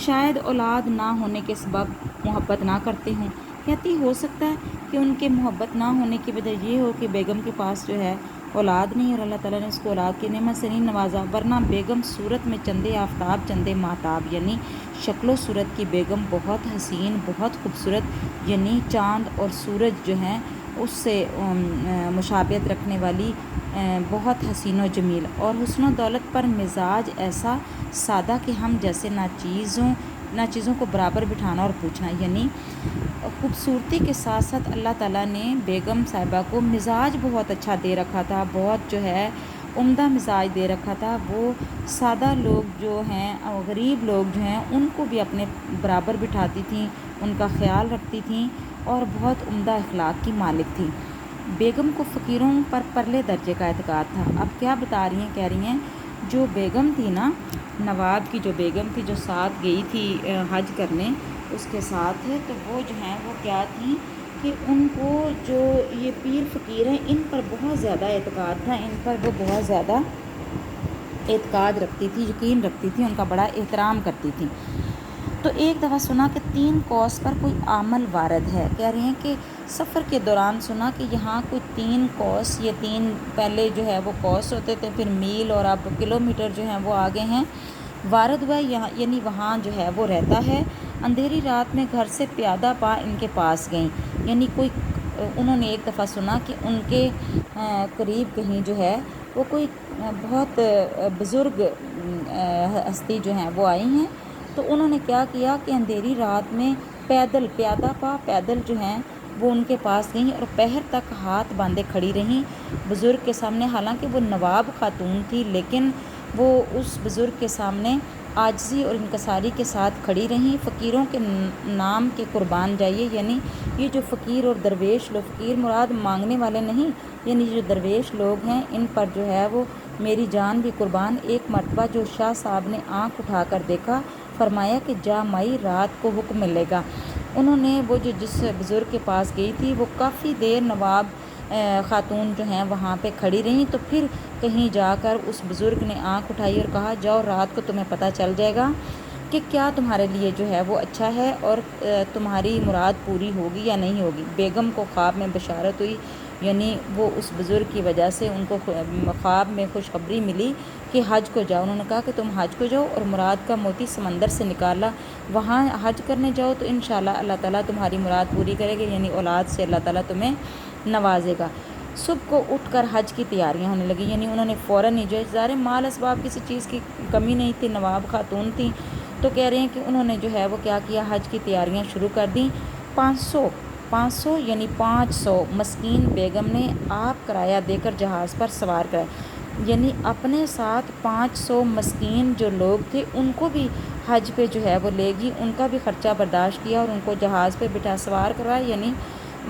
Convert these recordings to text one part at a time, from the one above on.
شاید اولاد نہ ہونے کے سبب محبت نہ کرتے ہوں۔ کہتی ہو سکتا ہے کہ ان کے محبت نہ ہونے کی وجہ یہ ہو کہ بیگم کے پاس جو ہے اولاد نہیں، اور اللہ تعالیٰ نے اس کو اولاد کی نعمت سے نہیں نوازا، ورنہ بیگم صورت میں چندے آفتاب چندے ماہتاب، یعنی شکل و صورت کی بیگم بہت حسین، بہت خوبصورت، یعنی چاند اور سورج جو ہیں اس سے مشابہت رکھنے والی، بہت حسین و جمیل، اور حسن و دولت پر مزاج ایسا سادہ کہ ہم جیسے نہ چیزوں کو برابر بٹھانا اور پوچھنا، یعنی خوبصورتی کے ساتھ ساتھ اللہ تعالیٰ نے بیگم صاحبہ کو مزاج بہت اچھا دے رکھا تھا، بہت جو ہے عمدہ مزاج دے رکھا تھا۔ وہ سادہ لوگ جو ہیں، غریب لوگ جو ہیں، ان کو بھی اپنے برابر بٹھاتی تھیں، ان کا خیال رکھتی تھیں، اور بہت عمدہ اخلاق کی مالک تھی۔ بیگم کو فقیروں پر پرلے درجے کا اعتقاد تھا۔ اب کیا بتا رہی ہیں، کہہ رہی ہیں جو بیگم تھی نا، نواب کی جو بیگم تھی جو ساتھ گئی تھی حج کرنے اس کے ساتھ، تو وہ جو ہیں وہ کیا تھیں کہ ان کو جو یہ پیر فقیر ہیں ان پر بہت زیادہ اعتقاد تھا، ان پر وہ بہت زیادہ اعتقاد رکھتی تھی، یقین رکھتی تھی، ان کا بڑا احترام کرتی تھی۔ تو ایک دفعہ سنا کہ 3 کوس پر کوئی عامل وارد ہے، کہہ رہے ہیں کہ سفر کے دوران سنا کہ یہاں کوئی 3 کوس، یہ 3 پہلے جو ہے وہ کوس ہوتے تھے، پھر میل اور اب کلومیٹر جو ہیں وہ آگے ہیں، وارد ہوا یہاں، یعنی وہاں جو ہے وہ رہتا ہے۔ اندھیری رات میں گھر سے پیادہ پا ان کے پاس گئیں، یعنی انہوں نے ایک دفعہ سنا کہ ان کے قریب کہیں جو ہے وہ کوئی بہت بزرگ ہستی جو ہیں وہ آئی ہیں، تو انہوں نے کیا کیا کہ اندھیری رات میں پیادہ پا پیدل جو ہیں وہ ان کے پاس گئیں، اور پہر تک ہاتھ باندھے کھڑی رہیں بزرگ کے سامنے، حالانکہ وہ نواب خاتون تھی لیکن وہ اس بزرگ کے سامنے عاجزی اور انکساری کے ساتھ کھڑی رہیں۔ فقیروں کے نام کے قربان جائیے، یعنی یہ جو فقیر اور درویش لوگ، فقیر مراد مانگنے والے نہیں، یعنی جو درویش لوگ ہیں ان پر جو ہے وہ میری جان بھی قربان۔ ایک مرتبہ جو شاہ صاحب نے آنکھ اٹھا کر دیکھا، فرمایا کہ جا مائی رات کو حکم ملے گا۔ انہوں نے وہ جس بزرگ کے پاس گئی تھی وہ کافی دیر نواب خاتون جو ہیں وہاں پہ کھڑی رہیں، تو پھر کہیں جا کر اس بزرگ نے آنکھ اٹھائی اور کہا جاؤ رات کو تمہیں پتہ چل جائے گا کہ کیا تمہارے لیے جو ہے وہ اچھا ہے اور تمہاری مراد پوری ہوگی یا نہیں ہوگی۔ بیگم کو خواب میں بشارت ہوئی، یعنی وہ اس بزرگ کی وجہ سے ان کو خواب میں خوشخبری ملی کہ حج کو جاؤ۔ انہوں نے کہا کہ تم حج کو جاؤ اور مراد کا موتی سمندر سے نکالا، وہاں حج کرنے جاؤ تو انشاءاللہ اللہ تعالیٰ تمہاری مراد پوری کرے گا، یعنی اولاد سے اللہ تعالیٰ تمہیں نوازے گا۔ صبح کو اٹھ کر حج کی تیاریاں ہونے لگی، یعنی انہوں نے فوراً ہی جو ہے ظاہر مال اسباب کسی چیز کی کمی نہیں تھی، نواب خاتون تھیں، تو کہہ رہے ہیں کہ انہوں نے جو ہے وہ کیا کیا، حج کی تیاریاں شروع کر دیں۔ 500 یعنی 500 مسکین بیگم نے آپ کرایہ دے کر جہاز پر سوار کرائے، یعنی اپنے ساتھ 500 مسکین جو لوگ تھے ان کو بھی حج پہ جو ہے وہ لے گی، ان کا بھی خرچہ برداشت کیا اور ان کو جہاز پہ بٹھا سوار کروایا، یعنی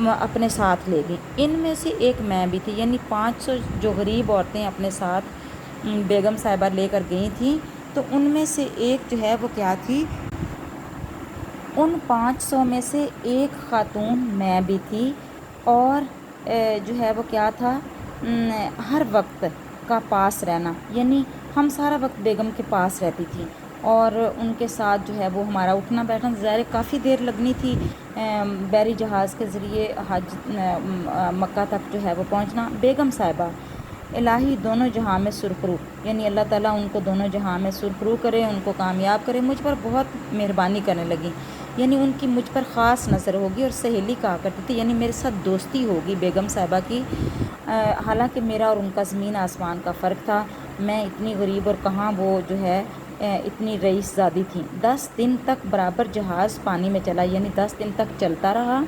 اپنے ساتھ لے گئی۔ ان میں سے ایک میں بھی تھی، یعنی 500 جو غریب عورتیں اپنے ساتھ بیگم صاحبہ لے کر گئی تھیں، تو ان میں سے ایک جو ہے وہ کیا تھی، ان 500 میں سے ایک خاتون میں بھی تھی، اور جو ہے وہ کیا تھا، ہر وقت کا پاس رہنا، یعنی ہم سارا وقت بیگم کے پاس رہتی تھی، اور ان کے ساتھ جو ہے وہ ہمارا اٹھنا بیٹھنا، ظاہر کافی دیر لگنی تھی بحری جہاز کے ذریعے حج مکہ تک جو ہے وہ پہنچنا۔ بیگم صاحبہ الہی دونوں جہاں میں سرخرو، یعنی اللہ تعالیٰ ان کو دونوں جہاں میں سرخرو کرے، ان کو کامیاب کرے، مجھ پر بہت مہربانی کرنے لگی، یعنی ان کی مجھ پر خاص نظر ہوگی، اور سہیلی کہا کرتی تھی، یعنی میرے ساتھ دوستی ہوگی بیگم صاحبہ کی، حالانکہ میرا اور ان کا زمین آسمان کا فرق تھا، میں اتنی غریب اور کہاں وہ جو ہے اتنی رئیس زادی تھیں۔ 10 دن تک برابر جہاز پانی میں چلا، یعنی 10 دن تک چلتا رہا،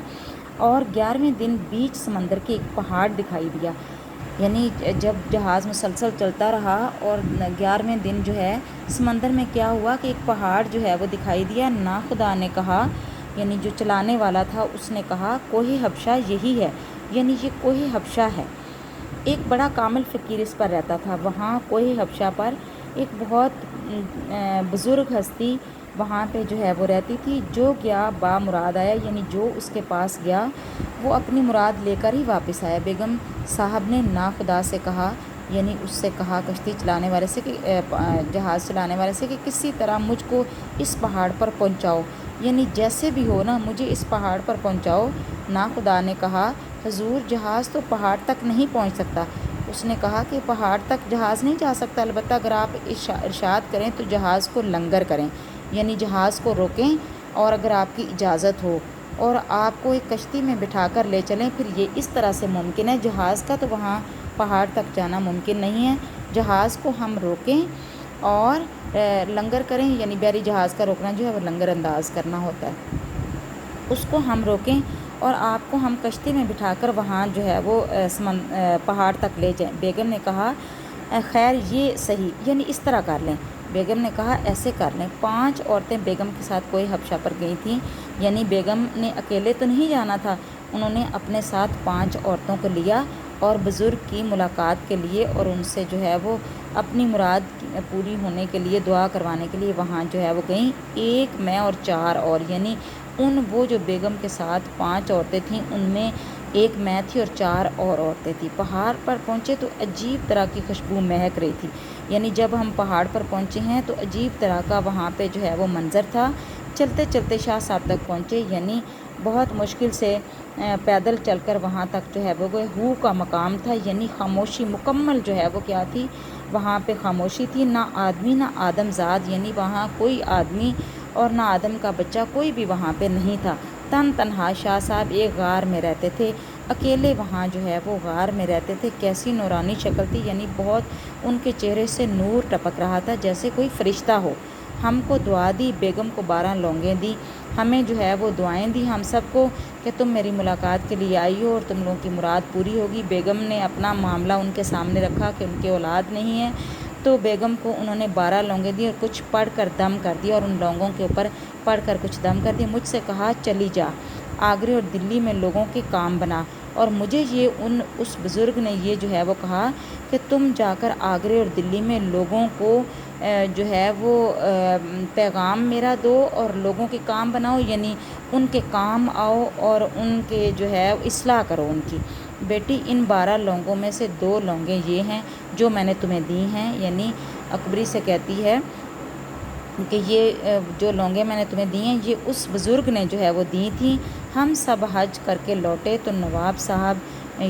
اور 11ویں دن بیچ سمندر کے ایک پہاڑ دکھائی دیا، یعنی جب جہاز مسلسل چلتا رہا اور 11ویں دن جو ہے سمندر میں کیا ہوا کہ ایک پہاڑ جو ہے وہ دکھائی دیا۔ ناخدا نے کہا، یعنی جو چلانے والا تھا اس نے کہا کوہ حبشہ یہی ہے، یعنی یہ کوہ حبشہ ہے۔ ایک بڑا کامل فقیر اس پر رہتا تھا، وہاں کوہ حبشہ پر ایک بہت بزرگ ہستی وہاں پہ جو ہے وہ رہتی تھی، جو گیا با مراد آیا، یعنی جو اس کے پاس گیا وہ اپنی مراد لے کر ہی واپس آیا۔ بیگم صاحب نے ناخدا سے کہا یعنی اس سے کہا کشتی چلانے والے سے کہ جہاز چلانے والے سے کہ کسی طرح مجھ کو اس پہاڑ پر پہنچاؤ، یعنی جیسے بھی ہو نا مجھے اس پہاڑ پر پہنچاؤ۔ ناخدا نے کہا حضور جہاز تو پہاڑ تک نہیں پہنچ سکتا۔ اس نے کہا کہ پہاڑ تک جہاز نہیں جا سکتا، البتہ اگر آپ ارشاد کریں تو جہاز کو لنگر کریں، یعنی جہاز کو روکیں، اور اگر آپ کی اجازت ہو اور آپ کو ایک کشتی میں بٹھا کر لے چلیں، پھر یہ اس طرح سے ممکن ہے۔ جہاز کا تو وہاں پہاڑ تک جانا ممکن نہیں ہے، جہاز کو ہم روکیں اور لنگر کریں، یعنی بحری جہاز کا روکنا جو ہے وہ لنگر انداز کرنا ہوتا ہے، اس کو ہم روکیں اور آپ کو ہم کشتی میں بٹھا کر وہاں جو ہے وہ پہاڑ تک لے جائیں۔ بیگم نے کہا خیر یہ صحیح، یعنی اس طرح کر لیں۔ بیگم نے کہا ایسے کر لیں۔ 5 عورتیں بیگم کے ساتھ کوئی حبشہ پر گئی تھیں، یعنی بیگم نے اکیلے تو نہیں جانا تھا، انہوں نے اپنے ساتھ 5 عورتوں کو لیا اور بزرگ کی ملاقات کے لیے اور ان سے جو ہے وہ اپنی مراد پوری ہونے کے لیے دعا کروانے کے لیے وہاں جو ہے وہ گئیں۔ 1 میں اور 4 اور، یعنی وہ جو بیگم کے ساتھ 5 عورتیں تھیں ان میں 1 میں تھی اور 4 اور عورتیں تھیں۔ پہاڑ پر پہنچے تو عجیب طرح کی خوشبو مہک رہی تھی، یعنی جب ہم پہاڑ پر پہنچے ہیں تو عجیب طرح کا وہاں پہ جو ہے وہ منظر تھا۔ چلتے چلتے شاہ صاحب تک پہنچے، یعنی بہت مشکل سے پیدل چل کر وہاں تک جو ہے وہ گئے۔ ہو کا مقام تھا، یعنی خاموشی مکمل جو ہے وہ کیا تھی، وہاں پہ خاموشی تھی، نہ آدمی نہ آدم زاد، یعنی وہاں کوئی آدمی اور نہ آدم کا بچہ کوئی بھی وہاں پہ نہیں تھا۔ تنہا شاہ صاحب ایک غار میں رہتے تھے، اکیلے وہاں جو ہے وہ غار میں رہتے تھے۔ کیسی نورانی شکل تھی، یعنی بہت ان کے چہرے سے نور ٹپک رہا تھا جیسے کوئی فرشتہ ہو۔ ہم کو دعا دی، بیگم کو 12 لونگیں دی، ہمیں جو ہے وہ دعائیں دی ہم سب کو کہ تم میری ملاقات کے لیے آئی ہو اور تم لوگوں کی مراد پوری ہوگی۔ بیگم نے اپنا معاملہ ان کے سامنے رکھا کہ ان کی اولاد نہیں ہے، تو بیگم کو انہوں نے 12 لونگیں دی اور کچھ پڑھ کر دم کر دی، اور ان لونگوں کے اوپر پڑھ کر کچھ دم کر دی۔ مجھ سے کہا چلی جا، آگرے اور دلی میں لوگوں کے کام بنا، اور مجھے یہ اس بزرگ نے یہ جو ہے وہ کہا کہ تم جا کر آگرے اور دلی میں لوگوں کو جو ہے وہ پیغام میرا دو اور لوگوں کے کام بناؤ، یعنی ان کے کام آؤ اور ان کے جو ہے اصلاح کرو ان کی۔ بیٹی ان 12 لونگوں میں سے 2 لونگیں یہ ہیں جو میں نے تمہیں دی ہیں، یعنی اکبری سے کہتی ہے کہ یہ جو لونگیں میں نے تمہیں دی ہیں یہ اس بزرگ نے جو ہے وہ دی تھیں۔ ہم سب حج کر کے لوٹے تو نواب صاحب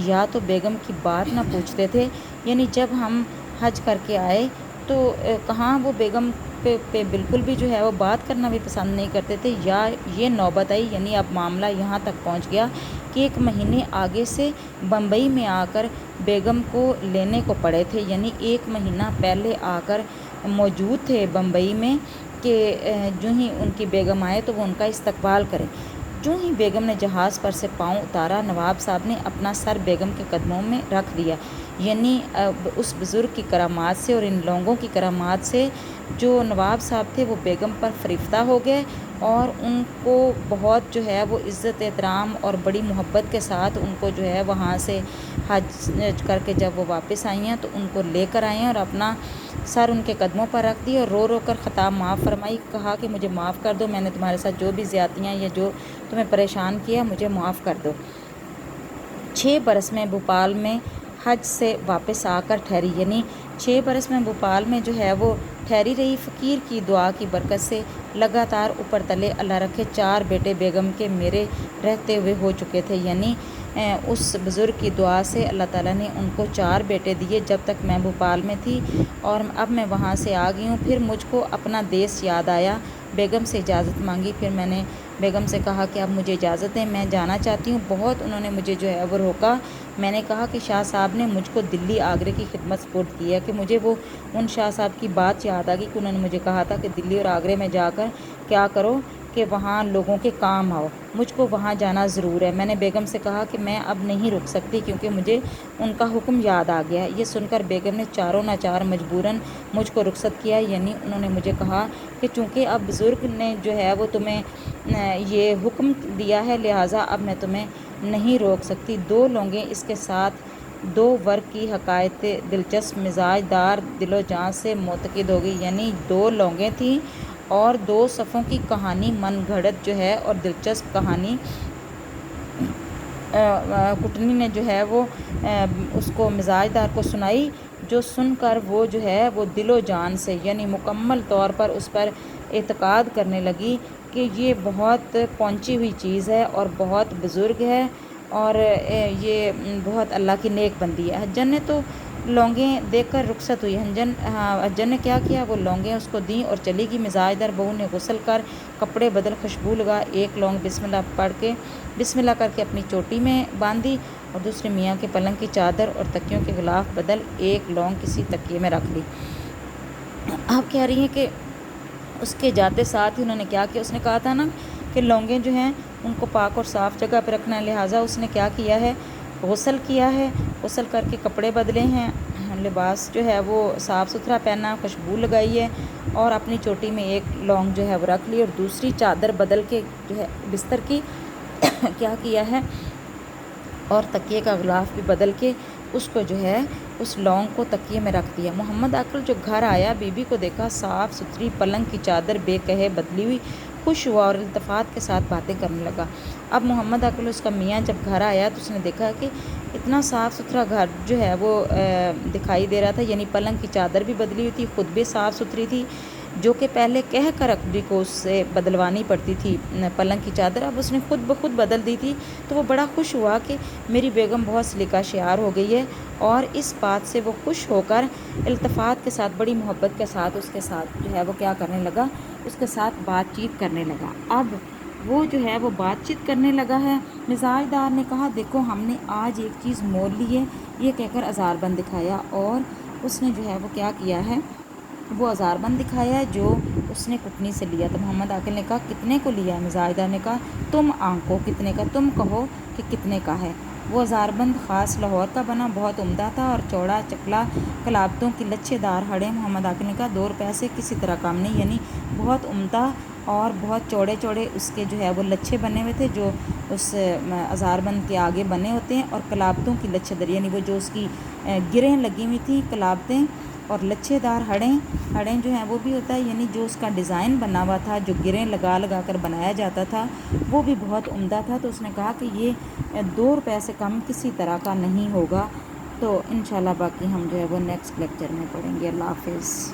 یا تو بیگم کی بات نہ پوچھتے تھے، یعنی جب ہم حج کر کے آئے تو کہاں وہ بیگم پہ بالکل بھی جو ہے وہ بات کرنا بھی پسند نہیں کرتے تھے، یا یہ نوبت آئی، یعنی اب معاملہ یہاں تک پہنچ گیا کہ 1 مہینے آگے سے بمبئی میں آ کر بیگم کو لینے کو پڑے تھے، یعنی 1 مہینہ پہلے آ کر موجود تھے بمبئی میں کہ جو ہی ان کی بیگم آئے تو وہ ان کا استقبال کریں۔ جو ہی بیگم نے جہاز پر سے پاؤں اتارا، نواب صاحب نے اپنا سر بیگم کے قدموں میں رکھ دیا، یعنی اس بزرگ کی کرامات سے اور ان لوگوں کی کرامات سے جو نواب صاحب تھے وہ بیگم پر فریفتہ ہو گئے، اور ان کو بہت جو ہے وہ عزت احترام اور بڑی محبت کے ساتھ ان کو جو ہے وہاں سے حج کر کے جب وہ واپس آئی ہیں تو ان کو لے کر آئے ہیں اور اپنا سر ان کے قدموں پر رکھ دی اور رو رو کر خطاب معاف فرمائی۔ کہا کہ مجھے معاف کر دو، میں نے تمہارے ساتھ جو بھی زیادتیاں یا جو تمہیں پریشان کیا مجھے معاف کر دو۔ 6 برس میں بھوپال میں حج سے واپس آ کر ٹھہری، یعنی 6 برس میں بھوپال میں جو ہے وہ ٹھہری رہی۔ فقیر کی دعا کی برکت سے لگاتار اوپر تلے اللہ رکھے 4 بیٹے بیگم کے میرے رہتے ہوئے ہو چکے تھے، یعنی اس بزرگ کی دعا سے اللہ تعالیٰ نے ان کو 4 بیٹے دیے جب تک میں بھوپال میں تھی، اور اب میں وہاں سے آ گئی ہوں۔ پھر مجھ کو اپنا دیس یاد آیا، بیگم سے اجازت مانگی، پھر میں نے بیگم سے کہا کہ اب مجھے اجازت ہے، میں جانا چاہتی ہوں۔ بہت انہوں نے مجھے جو ہے وہ روکا، میں نے کہا کہ شاہ صاحب نے مجھ کو دلی آگرے کی خدمت سپرد کی ہے، کہ مجھے وہ ان شاہ صاحب کی بات یاد آ گئی کہ انہوں نے مجھے کہا تھا کہ دلی اور آگرے میں جا کر کیا کرو کہ وہاں لوگوں کے کام آؤ، مجھ کو وہاں جانا ضرور ہے۔ میں نے بیگم سے کہا کہ میں اب نہیں رک سکتی کیونکہ مجھے ان کا حکم یاد آ گیا ہے۔ یہ سن کر بیگم نے چاروں ناچار مجبوراً مجھ کو رخصت کیا، یعنی انہوں نے مجھے کہا کہ چونکہ اب بزرگ نے جو ہے وہ تمہیں یہ حکم دیا ہے لہٰذا اب میں تمہیں نہیں روک سکتی۔ 2 لونگیں اس کے ساتھ 2 ورق کی حکایت دلچسپ مزاج دار دل و جان سے منعقد ہو گئی، یعنی 2 لونگیں تھیں اور 2 صفوں کی کہانی من گھڑت جو ہے اور دلچسپ کہانی کٹنی نے جو ہے وہ اس کو مزاج دار کو سنائی، جو سن کر وہ جو ہے وہ دل و جان سے یعنی مکمل طور پر اس پر اعتقاد کرنے لگی کہ یہ بہت پہنچی ہوئی چیز ہے اور بہت بزرگ ہے اور یہ بہت اللہ کی نیک بندی ہے۔ حجن نے تو لونگیں دیکھ کر رخصت ہوئی۔ حجن نے کیا کیا، وہ لونگیں اس کو دیں اور چلی گئی۔ مزاج دار بہو نے غسل کر کپڑے بدل خوشبو لگا، ایک لونگ بسم اللہ کر کے اپنی چوٹی میں باندھی اور دوسرے میاں کے پلنگ کی چادر اور تکیوں کے غلاف بدل ایک لونگ کسی تکیے میں رکھ لی۔ آپ کہہ رہی ہیں کہ اس کے جاتے ساتھ ہی انہوں نے کیا کیا، اس نے کہا تھا نا کہ لونگیں جو ہیں ان کو پاک اور صاف جگہ پہ رکھنا ہے، لہٰذا اس نے کیا کیا ہے، غسل کیا ہے، غسل کر کے کپڑے بدلے ہیں، لباس جو ہے وہ صاف ستھرا پہنا، خوشبو لگائی ہے اور اپنی چوٹی میں ایک لونگ جو ہے وہ رکھ لی اور دوسری چادر بدل کے جو ہے بستر کی کیا کیا ہے اور تکیے کا غلاف بھی بدل کے اس کو جو ہے اس لونگ کو تکیے میں رکھ دیا۔ محمد عاقل جو گھر آیا بی بی کو دیکھا صاف ستھری پلنگ کی چادر بے کہے بدلی ہوئی، خوش ہوا اور التفات کے ساتھ باتیں کرنے لگا۔ اب محمد عاقل اس کا میاں جب گھر آیا تو اس نے دیکھا کہ اتنا صاف ستھرا گھر جو ہے وہ دکھائی دے رہا تھا، یعنی پلنگ کی چادر بھی بدلی ہوئی تھی، خود بھی صاف ستھری تھی، جو کہ پہلے کہہ کر اکبری کو اس سے بدلوانی پڑتی تھی پلنگ کی چادر، اب اس نے خود بخود بدل دی تھی۔ تو وہ بڑا خوش ہوا کہ میری بیگم بہت سلیقہ شعار ہو گئی ہے اور اس بات سے وہ خوش ہو کر التفات کے ساتھ بڑی محبت کے ساتھ اس کے ساتھ جو ہے وہ کیا کرنے لگا، اس کے ساتھ بات چیت کرنے لگا۔ اب وہ جو ہے وہ بات چیت کرنے لگا ہے۔ مزاج دار نے کہا دیکھو ہم نے آج ایک چیز مول لی ہے، یہ کہہ کر ہزار بند دکھایا اور اس نے جو ہے وہ کیا کیا ہے، وہ ہزار بند دکھایا ہے جو اس نے کٹنی سے لیا۔ تو محمد عاقل نے کہا کتنے کو لیا ہے؟ مزاج دار نے کہا تم آنکو کتنے کا، تم کہو کہ کتنے کا ہے۔ وہ ہزار بند خاص لاہور کا بنا بہت عمدہ تھا اور چوڑا چکلا کلابتوں کی لچھے دار ہڑیں۔ محمد عاقل نے کہا 2 روپے سے کسی طرح کام نہیں، یعنی بہت عمدہ اور بہت چوڑے چوڑے اس کے جو ہے وہ لچھے بنے ہوئے تھے جو اس ہزار بند کے آگے بنے ہوتے ہیں، اور کلابتوں کی لچھے در یعنی وہ جو اس کی گرہیں لگی ہوئی تھیں کلابتیں، اور لچھے دار ہڑیں جو ہیں وہ بھی ہوتا ہے یعنی جو اس کا ڈیزائن بنا ہوا تھا، جو گرہیں لگا لگا کر بنایا جاتا تھا وہ بھی بہت عمدہ تھا۔ تو اس نے کہا کہ یہ 2 روپے سے کم کسی طرح کا نہیں ہوگا۔ تو انشاءاللہ باقی ہم جو ہے وہ نیکسٹ لیکچر میں پڑھیں گے۔ اللہ حافظ۔